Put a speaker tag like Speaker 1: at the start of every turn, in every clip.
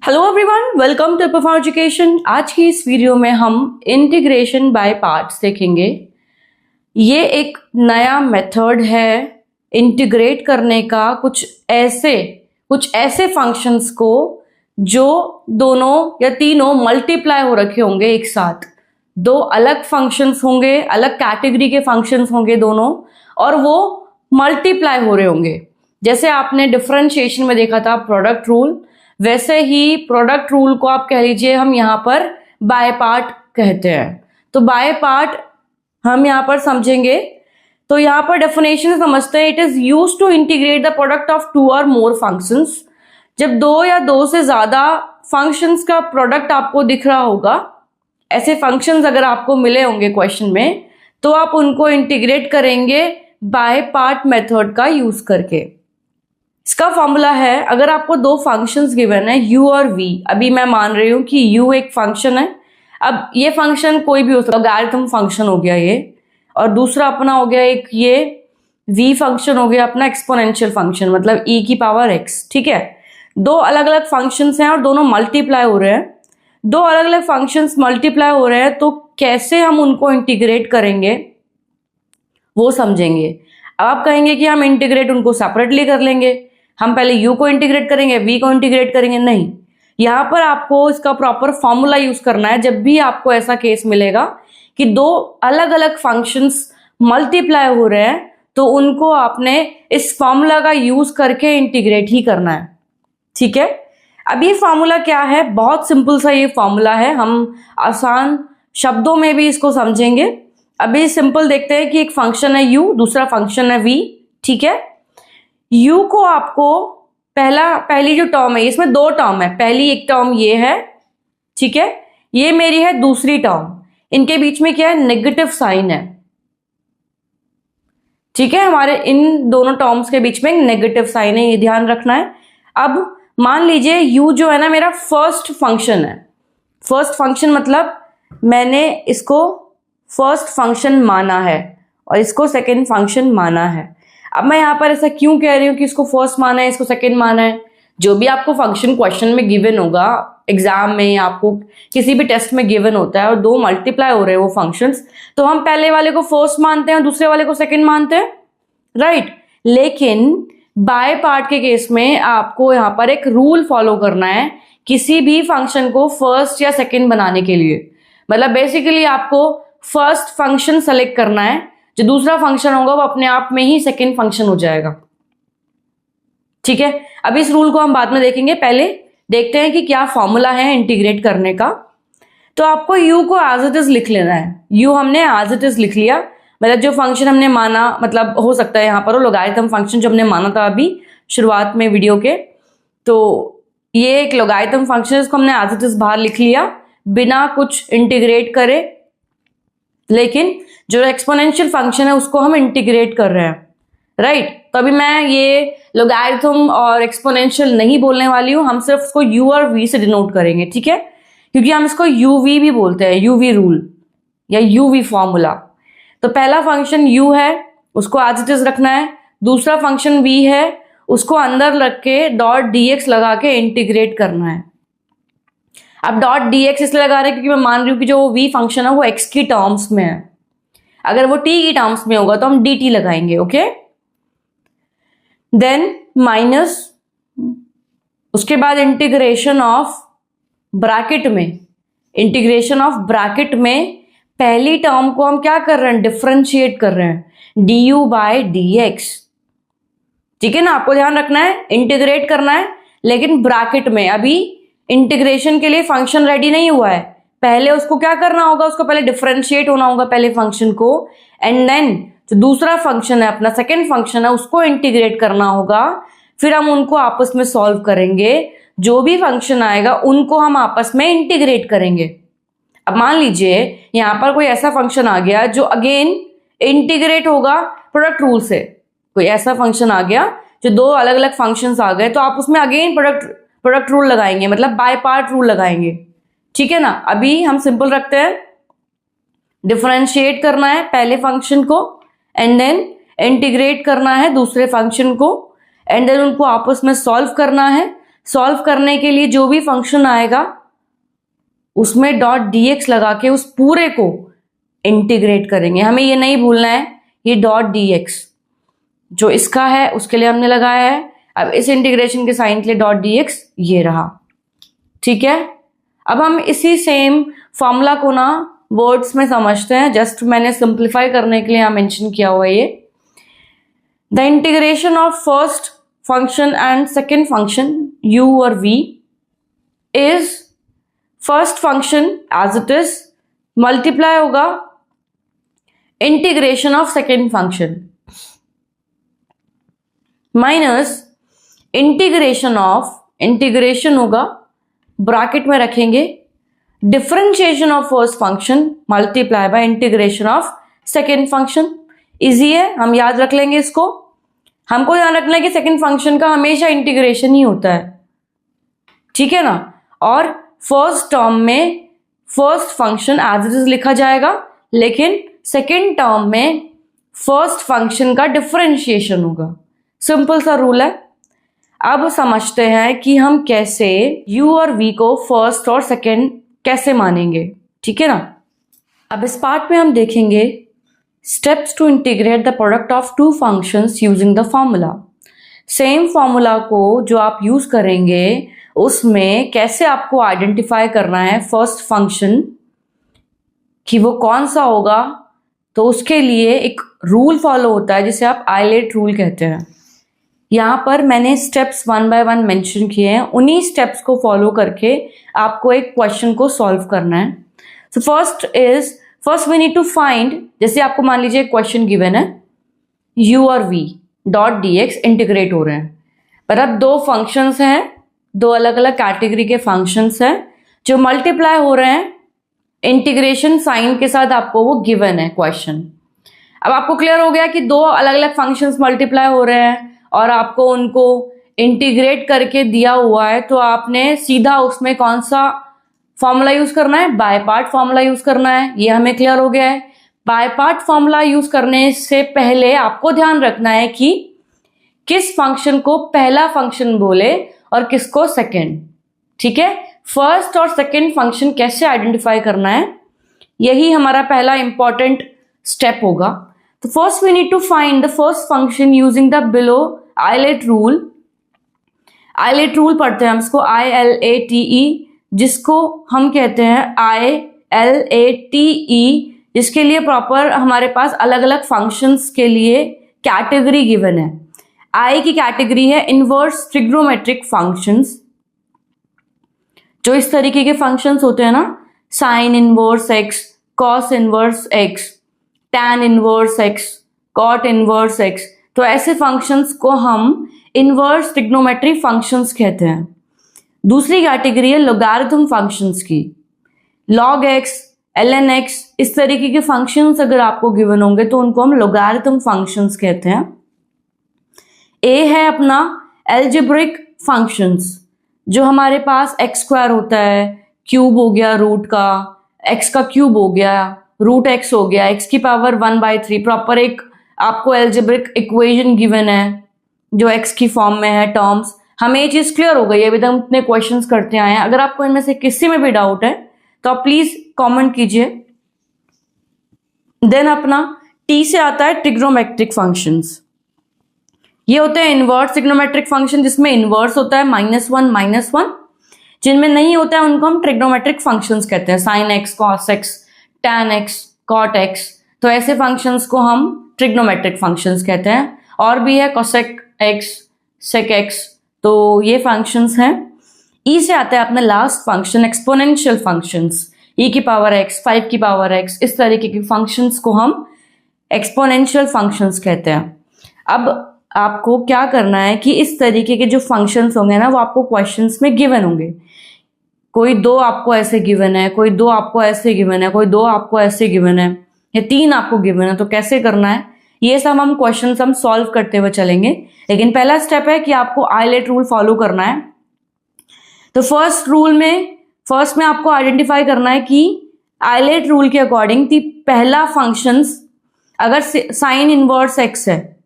Speaker 1: Hello everyone, welcome to perform education. आज की इस वीडियो में हम इंटीग्रेशन बाय पार्ट्स देखेंगे। ये एक नया मेथड है इंटीग्रेट करने का कुछ ऐसे फंक्शंस को जो दोनों या तीनों मल्टीप्लाई हो रखे होंगे एक साथ। दो अलग फंक्शंस होंगे, अलग कैटेगरी के फंक्शंस होंगे दोनों, और वो मल्टीप्लाई हो रहे होंगे। जैसे आपने डिफरेंशिएशन में देखा था प्रोडक्ट रूल, वैसे ही प्रोडक्ट रूल को आप कह लीजिए हम यहाँ पर बाय पार्ट कहते हैं। तो बाय पार्ट हम यहाँ पर समझेंगे। तो यहाँ पर डेफिनेशन समझते हैं, it is used to integrate the product of two or more functions. जब दो या दो से ज्यादा फंक्शंस का प्रोडक्ट आपको दिख रहा होगा, ऐसे फंक्शंस अगर आपको मिले होंगे क्वेश्चन में, तो आप उनको इंटीग्रेट करेंगे बाय पार्ट मेथड का यूज करके। इसका फॉर्मूला है, अगर आपको दो फंक्शंस गिवन है u और v, अभी मैं मान रही हूं कि u एक फंक्शन है। अब ये फंक्शन कोई भी हो सकता है, लॉगरिथम फंक्शन हो गया ये, और दूसरा अपना हो गया एक ये v फंक्शन हो गया अपना एक्सपोनेंशियल फंक्शन, मतलब e की पावर x। ठीक है, दो अलग अलग फंक्शंस हैं और दोनों मल्टीप्लाई हो रहे हैं। दो अलग अलग फंक्शंस मल्टीप्लाई हो रहे हैं, तो कैसे हम उनको इंटीग्रेट करेंगे वो समझेंगे। अब आप कहेंगे कि हम इंटीग्रेट उनको सेपरेटली कर लेंगे, हम पहले u को इंटीग्रेट करेंगे, v को इंटीग्रेट करेंगे। नहीं, यहां पर आपको इसका प्रॉपर फॉर्मूला यूज करना है। जब भी आपको ऐसा केस मिलेगा कि दो अलग अलग फंक्शंस मल्टीप्लाई हो रहे हैं, तो उनको आपने इस फॉर्मूला का यूज करके इंटीग्रेट ही करना है। ठीक है, अब ये फॉर्मूला क्या है? बहुत सिंपल सा ये फॉर्मूला है, हम आसान शब्दों में भी इसको समझेंगे। अभी सिंपल देखते हैं कि एक फंक्शन है u, दूसरा फंक्शन है v। ठीक है, u को आपको पहली जो टर्म है, इसमें दो टर्म है। पहली एक टर्म ये है, ठीक है, ये मेरी है दूसरी टर्म। इनके बीच में क्या है? नेगेटिव साइन है। ठीक है, हमारे इन दोनों टर्म्स के बीच में नेगेटिव साइन है, ये ध्यान रखना है। अब मान लीजिए u जो है ना मेरा फर्स्ट फंक्शन है। फर्स्ट फंक्शन मतलब मैंने इसको फर्स्ट फंक्शन माना है और इसको सेकेंड फंक्शन माना है। अब मैं यहाँ पर ऐसा क्यों कह रही हूँ कि इसको फर्स्ट माना है, इसको सेकंड माना है? जो भी आपको फंक्शन क्वेश्चन में गिवन होगा, एग्जाम में आपको किसी भी टेस्ट में गिवन होता है और दो मल्टीप्लाई हो रहे हैं वो फंक्शंस, तो हम पहले वाले को फर्स्ट मानते हैं और दूसरे वाले को सेकंड मानते हैं, राइट। लेकिन बाय पार्ट के केस में आपको यहाँ पर एक रूल फॉलो करना है किसी भी फंक्शन को फर्स्ट या सेकेंड बनाने के लिए। मतलब बेसिकली आपको फर्स्ट फंक्शन सेलेक्ट करना है, जो दूसरा फंक्शन होगा वो अपने आप में ही सेकेंड फंक्शन हो जाएगा। ठीक है, अब इस रूल को हम बाद में देखेंगे, पहले देखते हैं कि क्या फॉर्मूला है इंटीग्रेट करने का। तो आपको u को एज इट इज लिख लेना है। u हमने एज इट इज लिख लिया, मतलब जो फंक्शन हमने माना, मतलब हो सकता है यहाँ पर वो लॉगरिथम फंक्शन जो हमने माना था अभी शुरुआत में वीडियो के, तो ये एक लॉगरिथम फंक्शन है, इसको हमने एज इट इज बाहर लिख लिया बिना कुछ इंटीग्रेट करे। लेकिन जो एक्सपोनेंशियल फंक्शन है उसको हम इंटीग्रेट कर रहे हैं, राइट। तो अभी मैं ये लॉगरिथम और एक्सपोनेंशियल नहीं बोलने वाली हूं, हम सिर्फ इसको u और v से डिनोट करेंगे। ठीक है, क्योंकि हम इसको uv भी बोलते हैं, uv रूल या uv फॉर्मूला। तो पहला फंक्शन u है, उसको एज इट इज रखना है। दूसरा फंक्शन v है, उसको अंदर रख के डॉट dx लगा के इंटीग्रेट करना है। अब डॉट dx इसलिए लगा रहे हैं क्योंकि मैं मान रही हूँ कि जो v फंक्शन है वो x की टर्म्स में है। अगर वो t की टर्म्स में होगा तो हम dt लगाएंगे, ओके। देन माइनस, उसके बाद इंटीग्रेशन ऑफ ब्रैकेट में पहली टर्म को हम क्या कर रहे हैं? डिफरेंशिएट कर रहे हैं, du बाय dx। ठीक है ना, आपको ध्यान रखना है, इंटीग्रेट करना है, लेकिन ब्रैकेट में। अभी इंटीग्रेशन के लिए फंक्शन रेडी नहीं हुआ है, पहले उसको क्या करना होगा? उसको पहले डिफरेंशिएट होना होगा पहले फंक्शन को, एंड देन जो दूसरा फंक्शन है अपना सेकेंड फंक्शन है उसको इंटीग्रेट करना होगा। फिर हम उनको आपस में सॉल्व करेंगे, जो भी फंक्शन आएगा उनको हम आपस में इंटीग्रेट करेंगे। अब मान लीजिए यहाँ पर कोई ऐसा फंक्शन आ गया जो अगेन इंटीग्रेट होगा प्रोडक्ट रूल से। कोई ऐसा फंक्शन आ गया जो दो अलग अलग फंक्शंस आ गए, तो आप उसमें अगेन प्रोडक्ट रूल लगाएंगे, मतलब बाय पार्ट रूल लगाएंगे। ठीक है ना, अभी हम सिंपल रखते हैं, डिफरेंशिएट करना है पहले फंक्शन को एंड देन इंटीग्रेट करना है दूसरे फंक्शन को, एंड देन उनको आपस में सॉल्व करना है। सॉल्व करने के लिए जो भी फंक्शन आएगा उसमें डॉट dx लगा के उस पूरे को इंटीग्रेट करेंगे। हमें ये नहीं भूलना है, ये डॉट dx जो इसका है उसके लिए हमने लगाया है। अब इस इंटीग्रेशन के साइन के लिए डॉट dx ये रहा, ठीक है। अब हम इसी सेम फॉर्मूला को ना वर्ड्स में समझते हैं। जस्ट मैंने सिंप्लीफाई करने के लिए यहाँ मेंशन किया हुआ है ये। The integration of first function and second function u और v is first function as it is multiply होगा integration of second function minus integration होगा, ब्रैकेट में रखेंगे, differentiation of first function multiply by integration of second function. Easy है, हम याद रख लेंगे इसको। हमको ध्यान रखना है कि सेकेंड फंक्शन का हमेशा इंटीग्रेशन ही होता है, ठीक है ना। और फर्स्ट टर्म में first function as it is लिखा जाएगा, लेकिन सेकेंड टर्म में फर्स्ट फंक्शन का डिफरेंशिएशन होगा। सिंपल सा रूल है। अब समझते हैं कि हम कैसे u और v को फर्स्ट और सेकेंड कैसे मानेंगे, ठीक है ना। अब इस पार्ट में हम देखेंगे steps to integrate the product of two functions using the formula. Same formula को जो आप यूज करेंगे उसमें कैसे आपको आइडेंटिफाई करना है फर्स्ट फंक्शन कि वो कौन सा होगा। तो उसके लिए एक रूल फॉलो होता है जिसे आप आइलेट रूल कहते हैं। यहाँ पर मैंने स्टेप्स 1 बाय 1 मेंशन किए हैं। उन्हीं स्टेप्स को फॉलो करके आपको एक क्वेश्चन को सॉल्व करना है। So first we need to find, जैसे आपको मान लीजिए क्वेश्चन गिवन है u और v डॉट dx इंटीग्रेट हो रहे हैं, पर अब दो फंक्शंस हैं, दो अलग अलग कैटेगरी के फंक्शंस हैं जो मल्टीप्लाई हो रहे हैं इंटीग्रेशन साइन के साथ। आपको वो गिवन है क्वेश्चन। अब आपको क्लियर हो गया कि दो अलग अलग फंक्शंस मल्टीप्लाई हो रहे हैं और आपको उनको इंटीग्रेट करके दिया हुआ है, तो आपने सीधा उसमें कौन सा फॉर्मूला यूज करना है, बाय पार्ट फॉर्मूला यूज करना है। ये हमें क्लियर हो गया है। बाय पार्ट फॉर्मूला यूज करने से पहले आपको ध्यान रखना है कि किस फंक्शन को पहला फंक्शन बोले और किसको सेकेंड, ठीक है। फर्स्ट और सेकेंड फंक्शन कैसे आइडेंटिफाई करना है, यही हमारा पहला इंपॉर्टेंट स्टेप होगा। तो first we need to find the first function using the below ILATE rule. ILATE rule पढ़ते हैं हम इसको ILATE, जिसको हम कहते हैं ILATE, जिसके लिए प्रॉपर हमारे पास अलग अलग फंक्शंस के लिए कैटेगरी गिवन है। I की कैटेगरी है इनवर्स ट्रिग्नोमेट्रिक फंक्शंस, जो इस तरीके के फंक्शंस होते हैं ना, sine inverse x, cos inverse x, tan inverse x, cot inverse x। तो ऐसे फंक्शंस को हम इनवर्स ट्रिग्नोमेट्रिक फंक्शंस कहते हैं। दूसरी कैटेगरी है लॉगरिथम फंक्शंस की, log x, ln x, इस तरीके के फंक्शंस अगर आपको गिवन होंगे तो उनको हम लॉगरिथम फंक्शंस कहते हैं। ए है अपना एल्जेब्रिक फंक्शंस, जो हमारे पास x स्क्वायर होता है, क्यूब हो गया रूट का, x का क्यूब हो गया, रूट x हो गया, x की पावर 1/3, प्रॉपर एक आपको एल्जेब्रिक इक्वेशन गिवन है जो x की फॉर्म में है टर्म्स। हमें ये चीज क्लियर हो गई है, अभी तक हम इतने क्वेश्चंस करते आए हैं। अगर आपको इनमें से किसी में भी डाउट है तो आप प्लीज कमेंट कीजिए। देन अपना T से आता है ट्रिग्नोमेट्रिक फंक्शंस। ये होते हैं इनवर्स ट्रिग्नोमेट्रिक फंक्शन, जिसमें इनवर्स होता है -1 -1। जिनमें नहीं होता है उनको हम ट्रिग्नोमेट्रिक फंक्शंस कहते हैं, sine x, cos x, tan x, cot x। तो ऐसे फंक्शंस को हम ट्रिग्नोमेट्रिक फंक्शंस कहते हैं। और भी है कोसेक x, सेक x, तो ये फंक्शंस हैं। E से आता है अपना last function exponential functions, e की पावर x, 5 की पावर x, इस तरीके के फंक्शंस को हम एक्सपोनेंशियल फंक्शंस कहते हैं। अब आपको क्या करना है कि इस तरीके के जो फंक्शंस होंगे ना, वो आपको क्वेश्चंस में गिवन होंगे। कोई दो आपको ऐसे गिवन है, कोई दो आपको ऐसे गिवन है, कोई दो आपको ऐसे गिवन है, या 3 आपको गिवन है। तो कैसे करना है ये सब हम क्वेश्चंस हम सॉल्व करते हुए चलेंगे। लेकिन पहला स्टेप है कि आपको आइलेट रूल फॉलो करना है। तो फर्स्ट में आपको आइडेंटिफाई करना है कि आइलेट रूल के अकॉर्डिंग पहला फंक्शंस अगर साइन इनवर्स x है,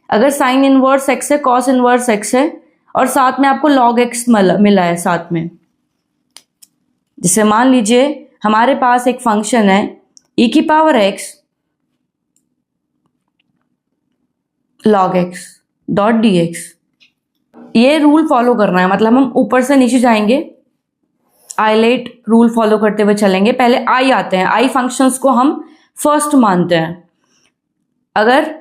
Speaker 1: अगर साइन इनवर्स x है, कॉस इनवर्स x है, और साथ में आपको log x मिला है साथ में। जैसे मान लीजिए हमारे पास एक फंक्शन है e की power x log x dot dx। ये रूल फॉलो करना है, मतलब हम ऊपर से नीचे जाएंगे, आइलेट रूल फॉलो करते हुए चलेंगे। पहले आई आते हैं, आई फंक्शंस को हम फर्स्ट मानते हैं अगर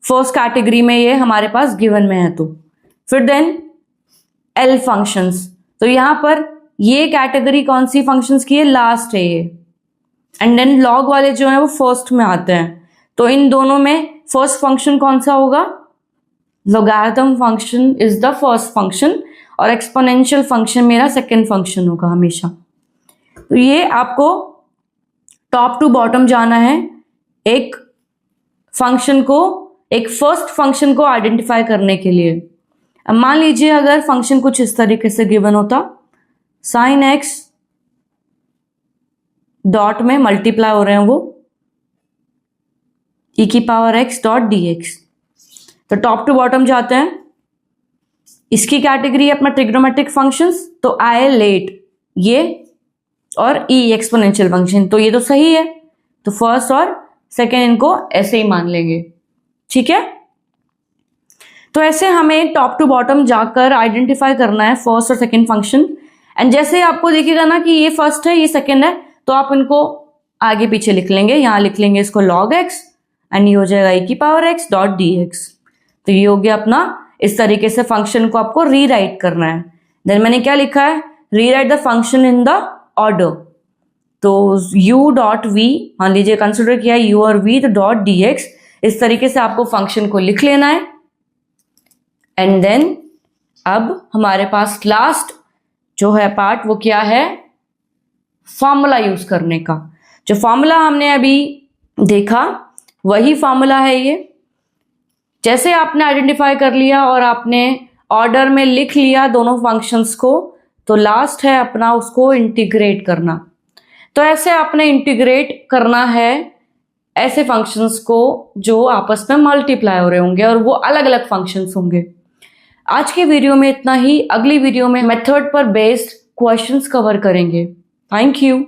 Speaker 1: फर्स्ट कैटेगरी में ये हमारे पास गिवन में है तो। फिर देन एल फंक्शंस, तो यहां पर ये कैटेगरी कौन सी फंक्शंस की है, लास्ट है ये। एंड देन लॉग वाले जो है वो फर्स्ट में आते हैं। तो इन दोनों में फर्स्ट फंक्शन कौन सा होगा, logarithm function is the first function और एक्सपोनेंशियल फंक्शन मेरा सेकेंड फंक्शन होगा हमेशा। तो ये आपको टॉप टू बॉटम जाना है, एक फंक्शन को, एक फर्स्ट फंक्शन को आइडेंटिफाई करने के लिए। अब मान लीजिए अगर फंक्शन कुछ इस तरीके से गिवन होता, साइन एक्स डॉट में मल्टीप्लाई हो रहे हैं वो ई की power x dot D x. तो टॉप टू बॉटम जाते हैं, इसकी कैटेगरी है अपना ट्रिग्नोमेट्रिक फंक्शंस, तो आई लेट ये और ई एक्सपोनेंशियल फंक्शन, तो ये तो सही है, तो फर्स्ट और सेकेंड इनको ऐसे ही मान लेंगे, ठीक है। तो ऐसे हमें टॉप टू बॉटम जाकर आइडेंटिफाई करना है फर्स्ट और सेकेंड फंक्शन। एंड जैसे आपको दिखेगा ना कि ये फर्स्ट है ये सेकेंड है, तो आप इनको आगे पीछे लिख लेंगे। यहां लिख लेंगे इसको log x एंड ये हो जाएगा e की पावर x डॉट dx। तो ये हो गया अपना, इस तरीके से फंक्शन को आपको रीराइट करना है। देन मैंने क्या लिखा है, rewrite the function in the order. तो u डॉट v, मान लीजिए कंसिडर किया u और v, तो डॉट dx, इस तरीके से आपको फंक्शन को लिख लेना है। एंड देन अब हमारे पास लास्ट जो है पार्ट वो क्या है, फॉर्मूला यूज करने का। जो फॉर्मूला हमने अभी देखा वही फॉर्मूला है ये। जैसे आपने आइडेंटिफाई कर लिया और आपने ऑर्डर में लिख लिया दोनों फंक्शंस को, तो लास्ट है अपना उसको इंटीग्रेट करना। तो ऐसे आपने इंटीग्रेट करना है ऐसे फंक्शंस को जो आपस में मल्टीप्लाई हो रहे होंगे और वो अलग अलग फंक्शंस होंगे। आज के वीडियो में इतना ही, अगली वीडियो में मेथड पर बेस्ड क्वेश्चंस कवर करेंगे। Thank you.